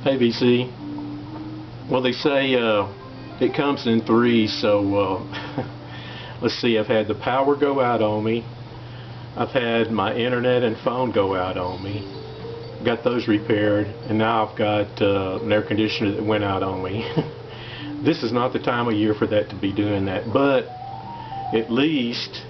Hey VC. Well, they say it comes in threes, so let's see, I've had the power go out on me. I've had my internet and phone go out on me. Got those repaired, and now I've got an air conditioner that went out on me. This is not the time of year for that to be doing that, but at least,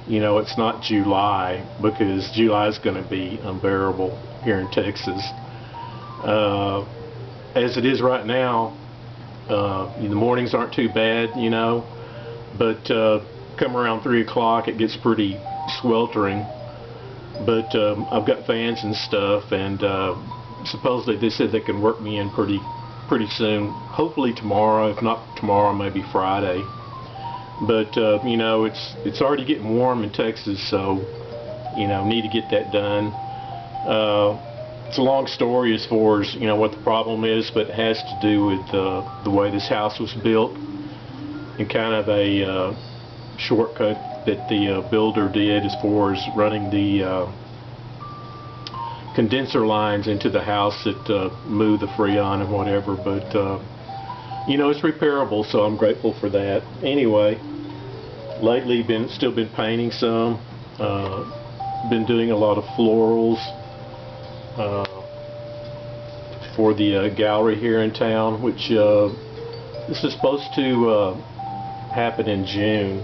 you know, it's not July, because July is going to be unbearable here in Texas. As it is right now, the mornings aren't too bad, you know, but come around 3 o'clock it gets pretty sweltering. But I've got fans and stuff, and supposedly they said they can work me in pretty soon. Hopefully tomorrow, if not tomorrow, maybe Friday. But you know, it's already getting warm in Texas, so you know, need to get that done. It's a long story as far as, you know, what the problem is, but it has to do with the way this house was built, and kind of a shortcut that the builder did as far as running the condenser lines into the house that move the freon and whatever. But you know, it's repairable, so I'm grateful for that. Anyway, lately still been painting some, been doing a lot of florals for the gallery here in town, which this is supposed to happen in June,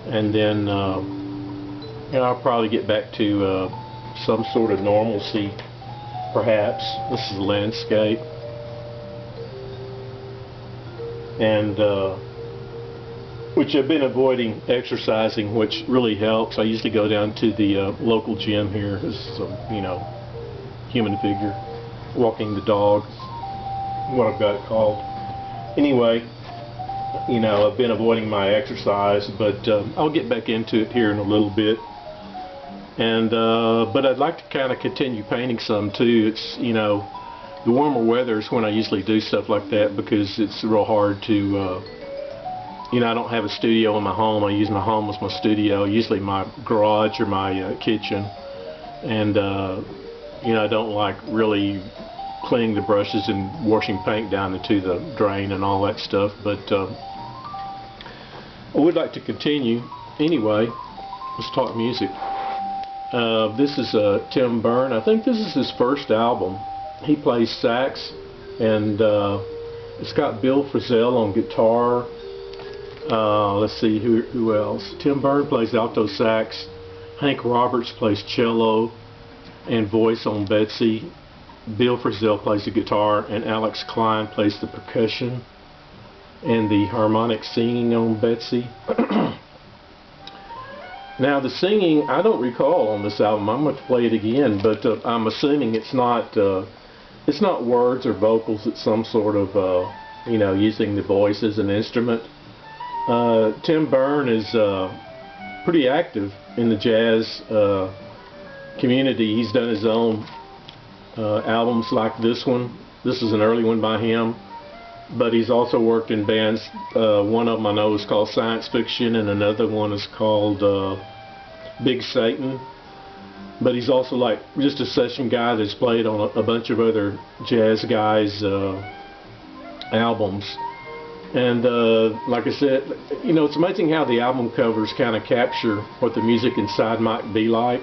and then you know, I'll probably get back to some sort of normalcy, perhaps. This is landscape, and which I've been avoiding exercising, which really helps. I usually go down to the local gym here. This is a, you know, human figure walking the dog, what I've got it called. Anyway, you know, I've been avoiding my exercise, but I'll get back into it here in a little bit. And but I'd like to kind of continue painting some too. It's, you know, the warmer weather is when I usually do stuff like that, because it's real hard to you know, I don't have a studio in my home. I use my home as my studio, usually my garage or my kitchen. And you know, I don't like really cleaning the brushes and washing paint down into the drain and all that stuff, but I would like to continue. Anyway, let's talk music. This is Tim Byrne. I think this is his first album. He plays sax, and it's got Bill Frisell on guitar. Let's see who else. Tim Byrne plays alto sax. Hank Roberts plays cello and voice on Betsy. Bill Frisell plays the guitar, and Alex Klein plays the percussion and the harmonic singing on Betsy. Now the singing, I don't recall on this album. I'm going to play it again, but I'm assuming it's not words or vocals. It's some sort of you know, using the voice as an instrument. Tim Byrne is pretty active in the jazz community. He's done his own albums like this one. This is an early one by him, but he's also worked in bands. One of them I know is called Science Fiction, and another one is called Big Satan. But he's also like just a session guy that's played on a bunch of other jazz guys' albums. And like I said, you know, it's amazing how the album covers kind of capture what the music inside might be like.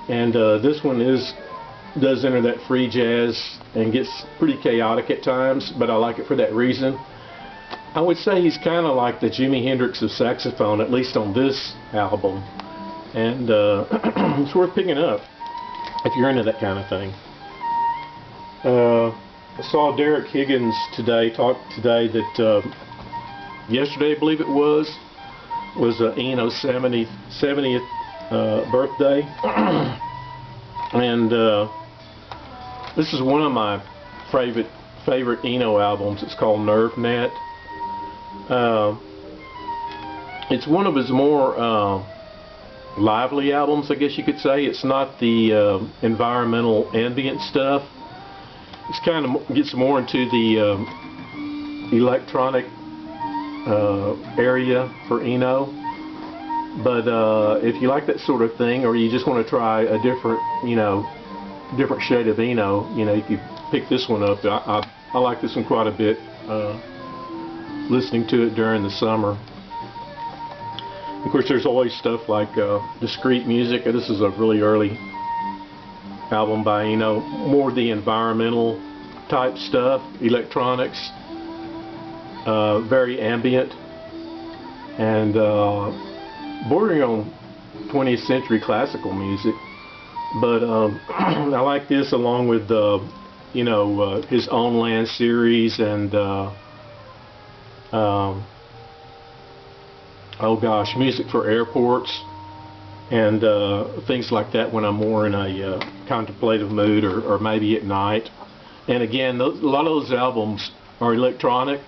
And this one does enter that free jazz and gets pretty chaotic at times, but I like it for that reason. I would say he's kind of like the Jimi Hendrix of saxophone, at least on this album. And it's worth picking up if you're into that kind of thing. I saw Derek Higgins talk today that yesterday, I believe it was Eno's 70th birthday. And this is one of my favorite Eno albums. It's called Nerve Net. It's one of his more lively albums, I guess you could say. It's not the environmental ambient stuff. It's kind of gets more into the electronic area for Eno. But if you like that sort of thing, or you just want to try a different, you know, different shade of Eno, you know, you could picked this one up. I like this one quite a bit, listening to it during the summer. Of course, there's always stuff like discrete music. This is a really early album by Eno, more the environmental type stuff, electronics, very ambient, and bordering on 20th century classical music. But I like this along with you know, his Own Land series and oh gosh, music for airports and things like that when I'm more in a contemplative mood or maybe at night. And again, a lot of those albums are electronic,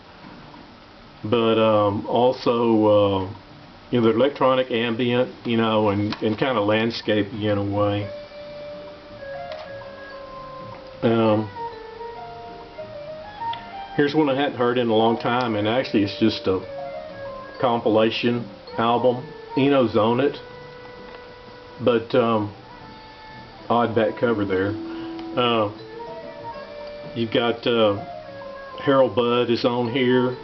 but also you know, they're electronic, ambient, you know, and kind of landscapey in a way. Here's one I hadn't heard in a long time, and actually it's just a compilation album. Eno's on it, but odd back cover there. You've got Herald Buddies is on here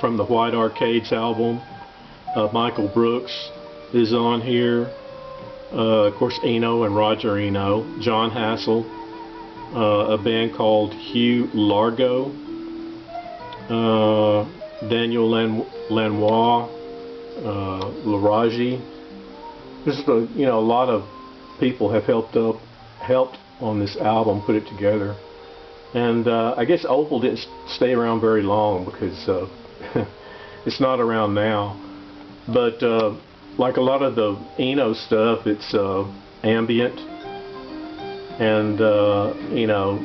from the White Arcades album. Michael Brooks is on here. Of course, Eno and Roger Eno. John Hassell. A band called Hugh Largo. Daniel Lanois. Laraji. Just you know, a lot of people have helped on this album, put it together. And I guess Opal didn't stay around very long because it's not around now. But like a lot of the Eno stuff, it's ambient, and you know,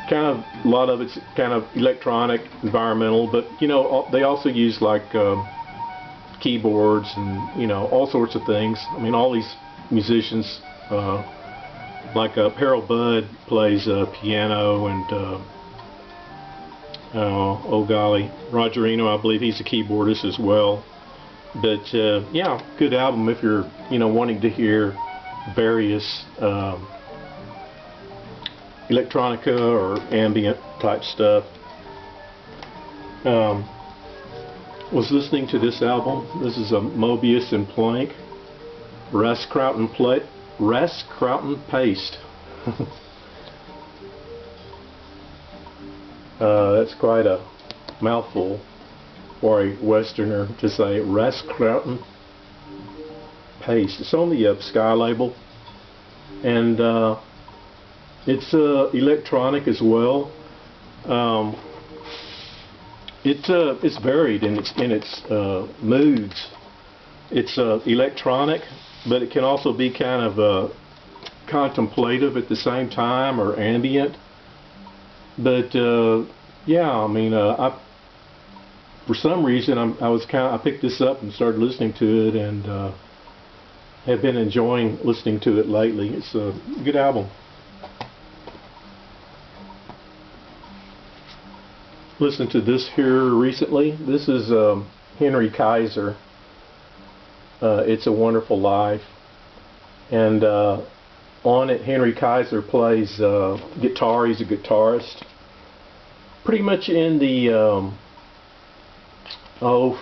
kind of a lot of it's kind of electronic, environmental. But you know, they also use like keyboards and you know, all sorts of things. I mean, all these musicians. Like Herald Budd plays piano, and oh golly, Roger Eno, I believe he's a keyboardist as well. But yeah, good album if you're, you know, wanting to hear various electronica or ambient type stuff. Was listening to this album. This is a Mobius and Plank, Rest-Crouten Paste. That's quite a mouthful for a Westerner to say. Rest-Crouten Paste. It's on the Sky label, and it's electronic as well. It's varied in its moods. It's electronic, but it can also be kind of contemplative at the same time, or ambient. But yeah, I mean, for some reason I picked this up and started listening to it, and have been enjoying listening to it lately. It's a good album. Listened to this here recently. This is Henry Kaiser. It's a Wonderful Life, and on it Henry Kaiser plays guitar. He's a guitarist, pretty much in the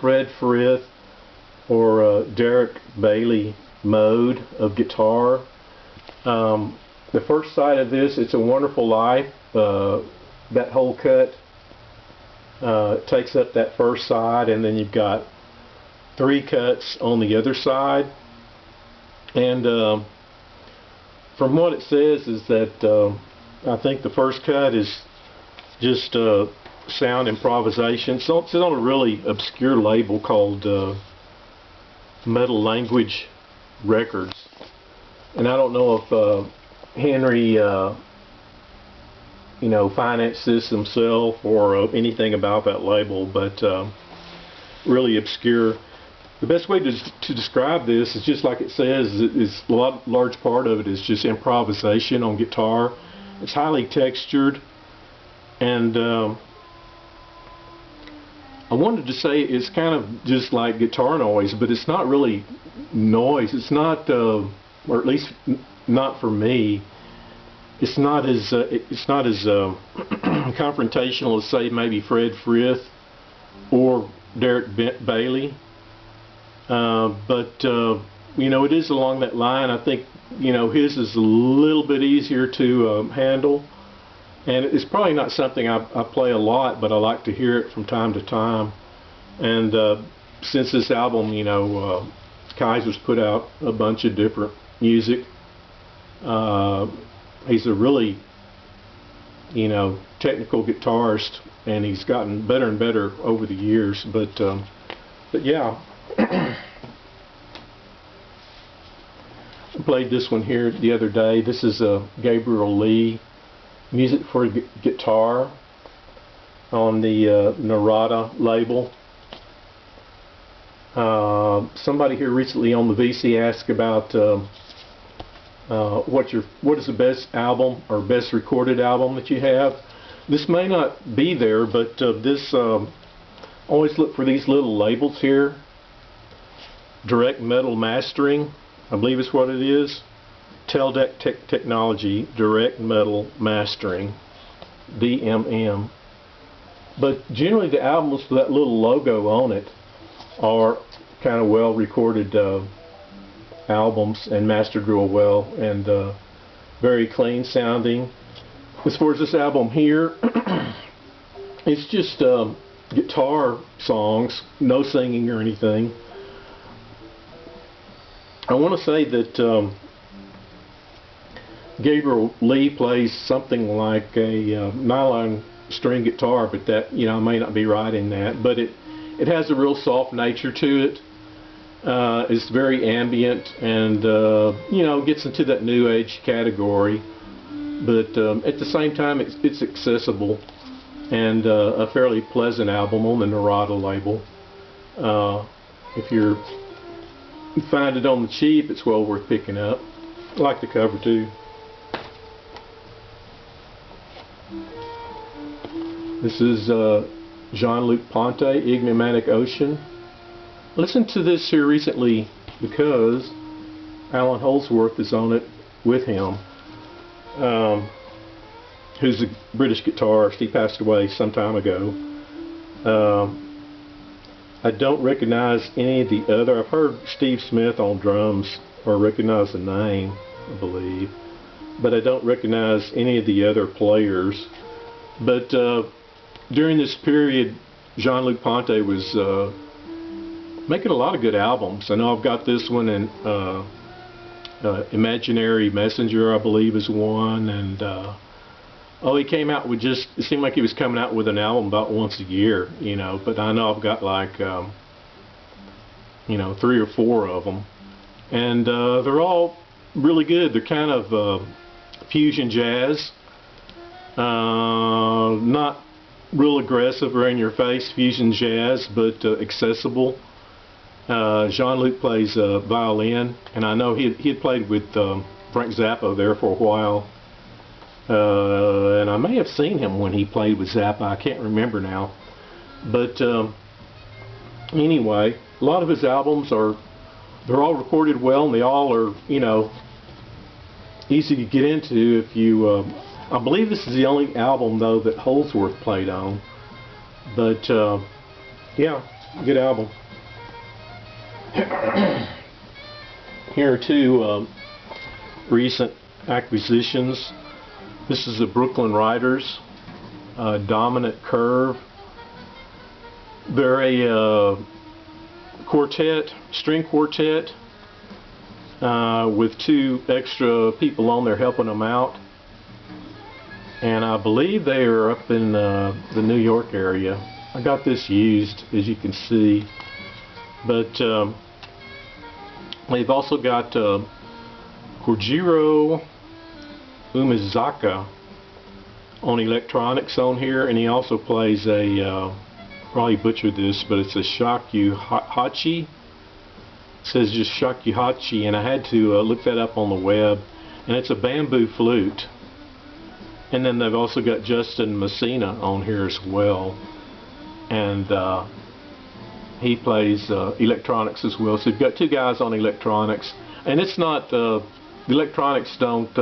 Fred Frith or Derek Bailey mode of guitar. The first side of this, It's a Wonderful Life, that whole cut takes up that first side, and then you've got 3 cuts on the other side. And from what it says is that I think the first cut is just sound improvisation. So it's on a really obscure label called Metal Language Records, and I don't know if Henry you know, financed this himself or anything about that label, but really obscure. The best way to describe this is just like it says, is a large part of it is just improvisation on guitar. It's highly textured, and I wanted to say it's kind of just like guitar noise, but it's not really noise. It's not, or at least not for me. it's not as confrontational as, say, maybe Fred Frith or Derek Bailey, but you know, it is along that line. I think, you know, his is a little bit easier to handle, and it's probably not something I play a lot, but I like to hear it from time to time. And since this album, you know, Kaiser's put out a bunch of different music. He's a really, you know, technical guitarist, and he's gotten better and better over the years. But yeah, I played this one here the other day. This is Gabriel Lee, music for guitar, on the Narada label. Somebody here recently on the VC asked about what is the best album or best recorded album that you have. This may not be there, but this always look for these little labels here. Direct Metal Mastering, I believe is what it is. Teldec Technology Direct Metal Mastering, DMM. But generally the albums with that little logo on it are kind of well recorded albums and mastered real well, and very clean sounding. As far as this album here, it's just guitar songs, no singing or anything. I want to say that Gabriel Lee plays something like a nylon string guitar, but that, you know, I may not be right in that, but it has a real soft nature to it. It's very ambient, and you know, gets into that new age category, but at the same time it's accessible, and a fairly pleasant album on the Narada label. If you find it on the cheap, it's well worth picking up. I like the cover too. This is Luc Ponty, Enigmatic Ocean. Listened to this here recently because Alan Holdsworth is on it with him, who's a British guitarist. He passed away some time ago. I don't recognize any of the other. I've heard Steve Smith on drums, or recognize the name, I believe, but I don't recognize any of the other players. But during this period, Luc Ponty was making a lot of good albums. I know I've got this one, and Imaginary Messenger, I believe, is one, and oh, he came out with just, it seemed like he was coming out with an album about once a year, you know, but I know I've got like you know, 3 or 4 of them, and they're all really good. They're kind of fusion jazz, not real aggressive or in your face fusion jazz, but accessible. Jean-Luc plays violin, and I know he had played with Frank Zappa there for a while, and I may have seen him when he played with Zappa. I can't remember now, but anyway, a lot of his albums they're all recorded well, and they all are, you know, easy to get into if you I believe this is the only album though that Holdsworth played on, but yeah, good album. Here are 2 recent acquisitions. This is the Brooklyn Riders, Dominant Curve. They're a quartet, string quartet, with 2 extra people on there helping them out. And I believe they are up in the New York area. I got this used, as you can see. But they've also got Kojiro Umezaka on electronics on here, and he also plays a, probably butchered this, but it's a shakuhachi. It says just shakuhachi, and I had to look that up on the web, and it's a bamboo flute. And then they've also got Justin Messina on here as well, and he plays electronics as well. So you've got 2 guys on electronics, and it's not the electronics don't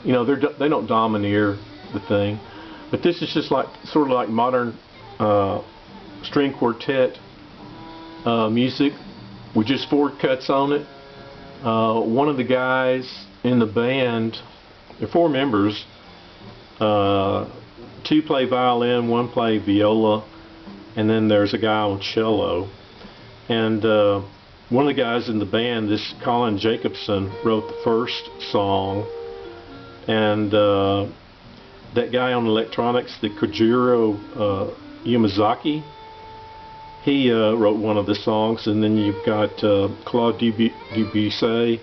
you know, they don't domineer the thing. But this is just like sort of like modern string quartet music with just 4 cuts on it. One of the guys in the band, there are 4 members. 2 play violin, 1 play viola, and then there's a guy on cello. And one of the guys in the band, this Colin Jacobson, wrote the first song, and that guy on electronics, the Kojiro Yamazaki, he wrote one of the songs. And then you've got Claude Debussy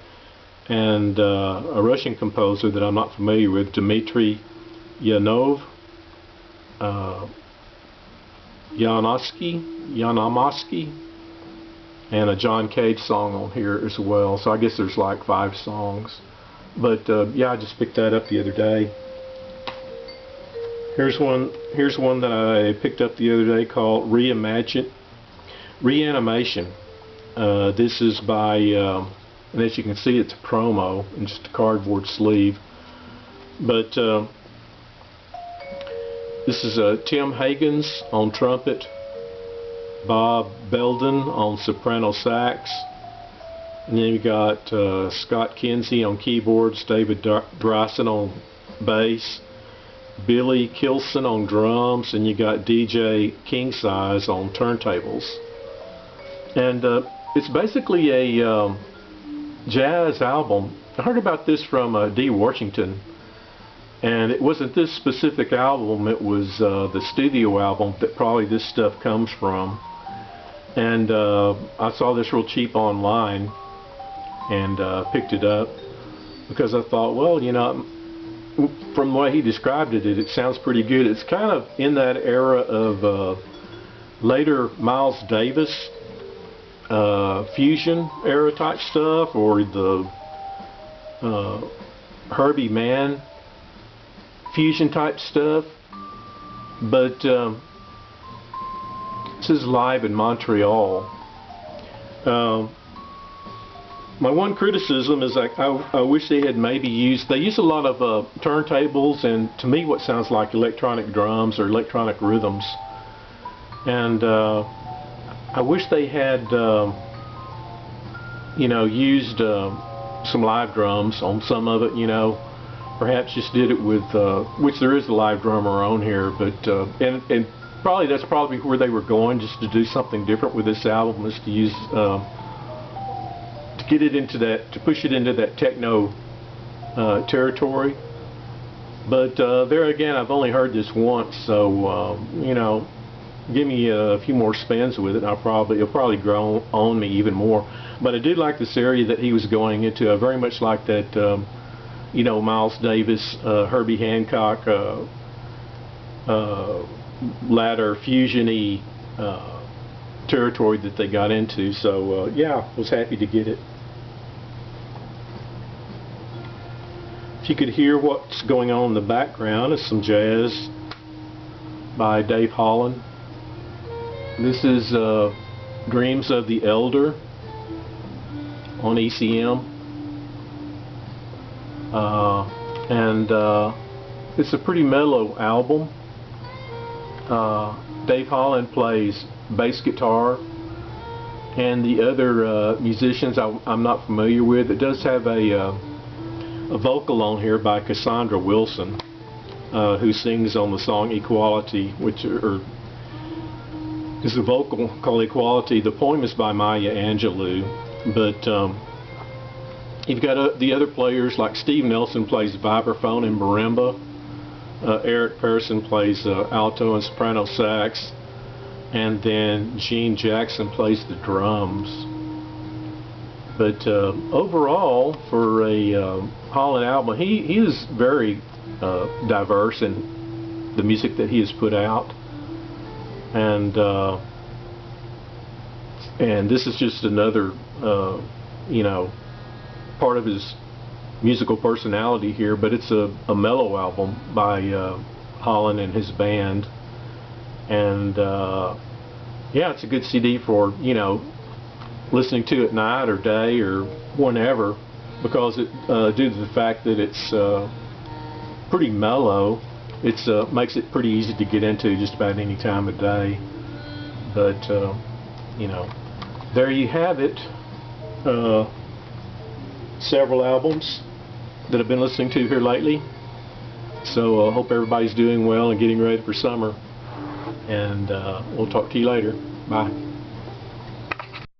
and a Russian composer that I'm not familiar with, Dmitry Yanov, Yanamovsky, and a John Cage song on here as well. So I guess there's like 5 songs. But yeah, I just picked that up the other day. Here's one that I picked up the other day called Reanimation. This is by, and as you can see, it's a promo and just a cardboard sleeve. But this is Tim Higgins on trumpet, Bob Belden on soprano sax, and then you got Scott Kinsey on keyboards, David Dryson on bass, Billy Kilson on drums, and you got DJ King Size on turntables. And it's basically a jazz album. I heard about this from D. Washington, and it wasn't this specific album, it was the studio album that probably this stuff comes from. And I saw this real cheap online and picked it up because I thought, well, you know, from the way he described it, it sounds pretty good. It's kind of in that era of later Miles Davis fusion era type stuff, or the Herbie Mann fusion type stuff. But this is live in Montreal. My one criticism is I wish they had maybe used, they use a lot of turntables and, to me, what sounds like electronic drums or electronic rhythms. And I wish they had you know, used some live drums on some of it, you know. Perhaps just did it with, which there is a live drummer on here, but and probably that's probably where they were going, just to do something different with this album, is to use to get it into that, to push it into that techno territory. But there again, I've only heard this once, so you know, give me a few more spins with it, and it'll probably grow on me even more. But I did like this area that he was going into. I very much like that, you know, Miles Davis, Herbie Hancock, latter fusion-y territory that they got into. So yeah, was happy to get it. If you could hear what's going on in the background, is some jazz by Dave Holland. This is Dreams of the Elder on ECM. And it's a pretty mellow album. Dave Holland plays bass guitar, and the other musicians I'm not familiar with. It does have a vocal on here by Cassandra Wilson, who sings on the song Equality, which is a vocal called Equality. The poem is by Maya Angelou, but you've got the other players, like Steve Nelson plays vibraphone and marimba, Eric Pearson plays alto and soprano sax, and then Gene Jackson plays the drums. But overall, for a Holland album, he is very diverse in the music that he has put out, and this is just another you know, part of his musical personality here. But it's a mellow album by Holland and his band, and yeah, it's a good CD for, you know, listening to at night or day or whenever, because it due to the fact that it's pretty mellow. It's makes it pretty easy to get into just about any time of day. But you know, there you have it. Several albums that I've been listening to here lately. So I hope everybody's doing well and getting ready for summer. And we'll talk to you later. Bye.